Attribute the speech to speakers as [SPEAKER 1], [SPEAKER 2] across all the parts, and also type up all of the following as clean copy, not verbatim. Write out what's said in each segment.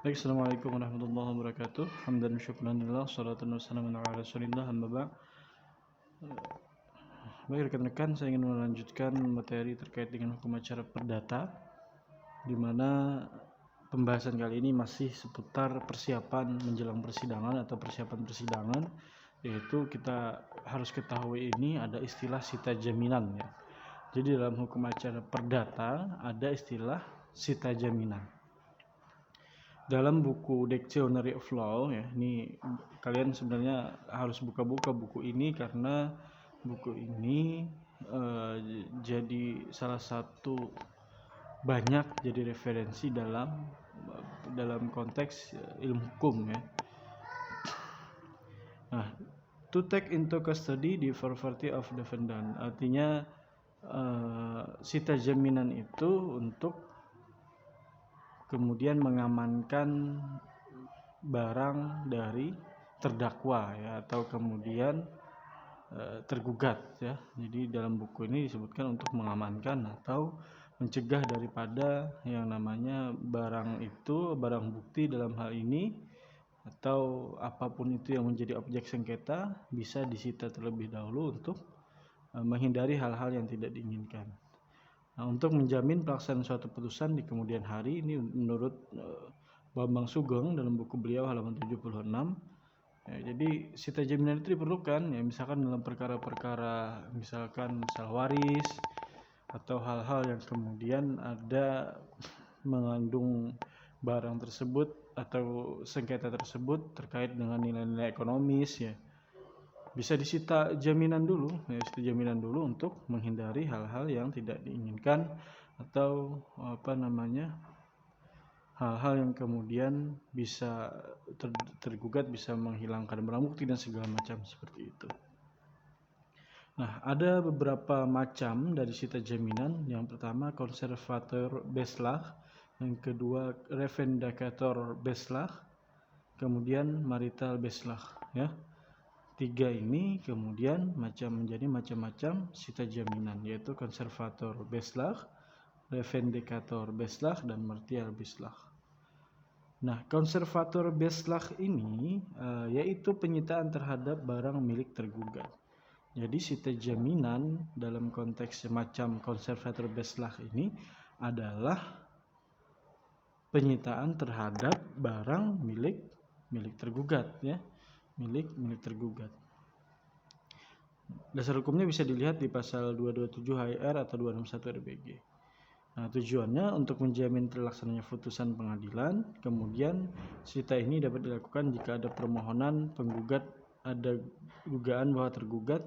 [SPEAKER 1] Baik, Assalamualaikum warahmatullahi wabarakatuh. Hamdan syukran lillah, salatan wassalamun ala rasulillah, amma ba'. Baik rekan-rekan, saya ingin melanjutkan materi terkait dengan hukum acara perdata, di mana pembahasan kali ini masih seputar persiapan menjelang persidangan atau persiapan persidangan, yaitu kita harus ketahui ini ada istilah sita jaminan ya. Jadi dalam hukum acara perdata ada istilah sita jaminan. Dalam buku Dictionary of Law ya, ini kalian sebenarnya harus buka-buka buku ini karena buku ini jadi salah satu banyak jadi referensi dalam konteks ilmu hukum ya. Nah, to take into custody the property of defendant, artinya sita jaminan itu untuk kemudian mengamankan barang dari terdakwa ya, atau kemudian tergugat ya. Jadi dalam buku ini disebutkan untuk mengamankan atau mencegah daripada yang namanya barang itu, barang bukti dalam hal ini atau apapun itu yang menjadi objek sengketa bisa disita terlebih dahulu untuk menghindari hal-hal yang tidak diinginkan. Nah, untuk menjamin pelaksanaan suatu putusan di kemudian hari, ini menurut Bambang Sugeng dalam buku beliau halaman 76. Ya, jadi sita jaminan itu diperlukan ya, misalkan dalam perkara-perkara misalkan masalah waris atau hal-hal yang kemudian ada mengandung barang tersebut atau sengketa tersebut terkait dengan nilai-nilai ekonomis ya. Bisa disita jaminan dulu ya, untuk menghindari hal-hal yang tidak diinginkan atau hal-hal yang kemudian bisa tergugat, bisa menghilangkan barang bukti dan segala macam seperti itu. Nah, ada beberapa macam dari sita jaminan. Yang pertama konservator beslag, yang kedua revendicator beslag, kemudian marital beslag ya. Tiga ini kemudian menjadi macam-macam sita jaminan, yaitu konservator beslag, revendicator beslag, dan martial beslag. Nah, konservator beslag ini yaitu penyitaan terhadap barang milik tergugat. Jadi sita jaminan dalam konteks semacam konservator beslag ini adalah penyitaan terhadap barang milik tergugat ya. Milik tergugat. Dasar hukumnya bisa dilihat di pasal 227 HIR atau 261 RBG. Nah, tujuannya untuk menjamin terlaksananya putusan pengadilan. Kemudian sita ini dapat dilakukan jika ada permohonan penggugat, ada dugaan bahwa tergugat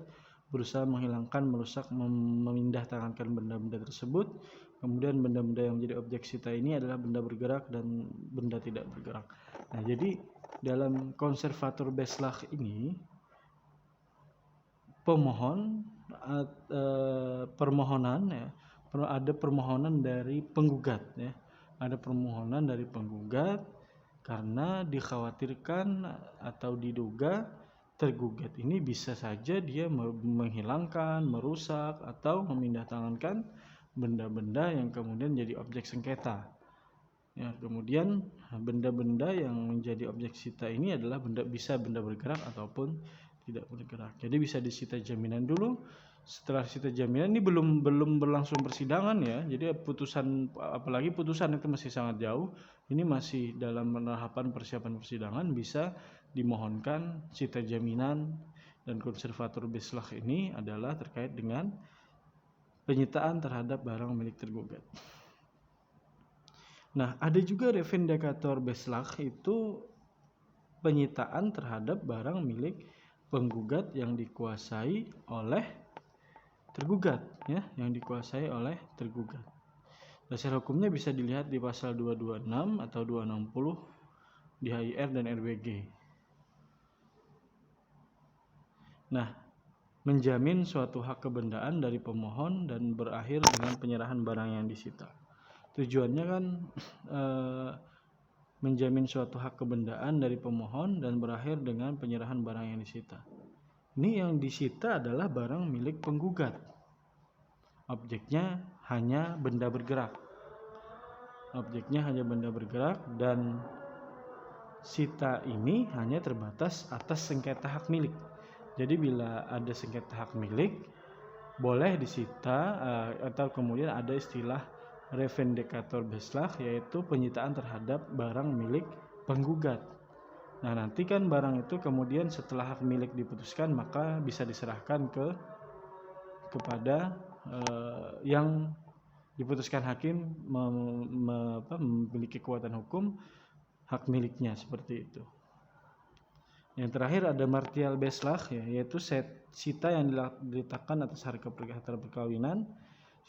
[SPEAKER 1] berusaha menghilangkan, merusak, memindahtangankan benda-benda tersebut. Kemudian benda-benda yang menjadi objek sita ini adalah benda bergerak dan benda tidak bergerak. Nah, jadi dalam konservator beslag ini permohonan ya, ada permohonan dari penggugat ya, ada permohonan dari penggugat karena dikhawatirkan atau diduga tergugat ini bisa saja dia menghilangkan, merusak atau memindahtangankan benda-benda yang kemudian jadi objek sengketa. Ya, kemudian benda-benda yang menjadi objek sita ini adalah bisa benda bergerak ataupun tidak bergerak. Jadi bisa disita jaminan dulu. Setelah sita jaminan ini belum berlangsung persidangan ya. Jadi apalagi putusan itu masih sangat jauh. Ini masih dalam tahapan persiapan persidangan, bisa dimohonkan sita jaminan. Dan konservator beslag ini adalah terkait dengan penyitaan terhadap barang milik tergugat. Nah, ada juga revendicator beslag, itu penyitaan terhadap barang milik penggugat yang dikuasai oleh tergugat ya, yang dikuasai oleh tergugat. Dasar hukumnya bisa dilihat di pasal 226 atau 260 di HIR dan RBG. Nah, menjamin suatu hak kebendaan dari pemohon dan berakhir dengan penyerahan barang yang disita. Tujuannya kan menjamin suatu hak kebendaan dari pemohon dan berakhir dengan penyerahan barang yang disita. Ini yang disita adalah barang milik penggugat. Objeknya hanya benda bergerak. Dan sita ini hanya terbatas atas sengketa hak milik. Jadi bila ada sengketa hak milik boleh disita, atau kemudian ada istilah revendicator beslag, yaitu penyitaan terhadap barang milik penggugat. Nah, nanti kan barang itu kemudian setelah hak milik diputuskan maka bisa diserahkan kepada yang diputuskan hakim memiliki kekuatan hukum hak miliknya, seperti itu. Yang terakhir ada martial beslag, yaitu sita yang diletakkan atas harta perkawinan.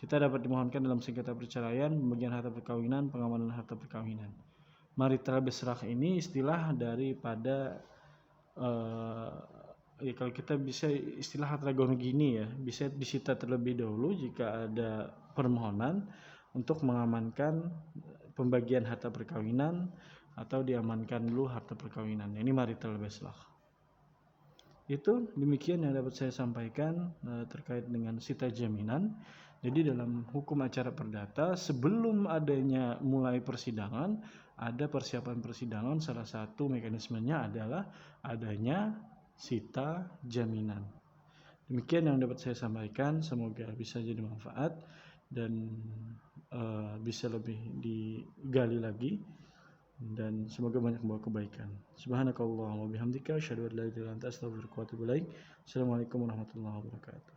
[SPEAKER 1] Sita dapat dimohonkan dalam sengketa perceraian, pembagian harta perkawinan, pengamanan harta perkawinan. Marital beslag ini istilah daripada kalau kita bisa istilah harta gini ya, bisa disita terlebih dahulu jika ada permohonan untuk mengamankan pembagian harta perkawinan atau diamankan dulu harta perkawinan. Ini marital beslag. Itu demikian yang dapat saya sampaikan terkait dengan sita jaminan. Jadi dalam hukum acara perdata, sebelum adanya mulai persidangan, ada persiapan persidangan. Salah satu mekanismenya adalah adanya sita jaminan. Demikian yang dapat saya sampaikan, semoga bisa jadi manfaat dan bisa lebih digali lagi, dan semoga banyak membawa kebaikan. Subhanakallahumma wa bihamdika asyhadu an la ilaha illa anta astaghfiruka wa atubu ilaik. Assalamualaikum warahmatullahi wabarakatuh.